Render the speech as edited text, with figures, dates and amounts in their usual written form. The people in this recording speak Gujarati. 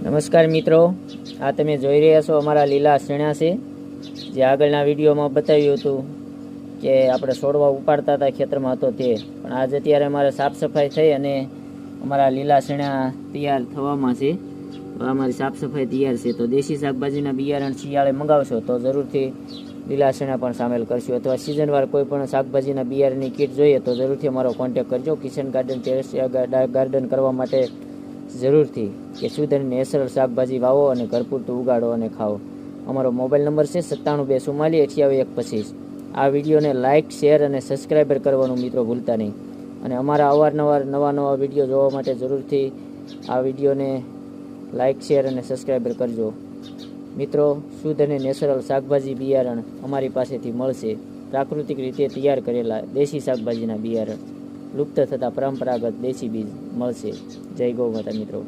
નમસ્કાર મિત્રો, આ તમે જોઈ રહ્યા છો અમારા લીલા શેણા છે. જે આગળના વિડીયોમાં બતાવ્યું હતું કે આપણે છોડવા ઉપાડતા હતા ખેતરમાં હતો તે, પણ આજ અત્યારે અમારે સાફ સફાઈ થઈ અને અમારા લીલા શેણા તૈયાર થવામાં છે. અમારી સાફ સફાઈ તૈયાર છે. તો દેશી શાકભાજીના બિયારણ શિયાળે મંગાવશો તો જરૂરથી લીલા શેણા પણ સામેલ કરશો, અથવા સિઝનવાર કોઈ પણ શાકભાજીના બિયારણની કીટ જોઈએ તો જરૂરથી અમારો કોન્ટેક કરજો. કિચન ગાર્ડન, ટેરેસ ગાર્ડન કરવા માટે જરૂરથી કે શુદ્ધ અને નેચરલ શાકભાજી વાવો અને ઘર પૂરતું ઉગાડો અને ખાઓ. અમારો મોબાઈલ નંબર છે 9724488125. આ વિડીયોને લાઇક, શેર અને સબસ્ક્રાઈબર કરવાનું મિત્રો ભૂલતા નહીં. અને અમારા અવારનવાર નવા વિડીયો જોવા માટે જરૂરથી આ વિડીયોને લાઇક, શેર અને સબસ્ક્રાઈબર કરજો. મિત્રો, શુદ્ધ અને નેચરલ શાકભાજી બિયારણ અમારી પાસેથી મળશે. પ્રાકૃતિક રીતે તૈયાર કરેલા દેશી શાકભાજીના બિયારણ, લુપ્ત થતા પરંપરાગત દેશી બીજ મળશે. જય ગૌ માતા મિત્રો.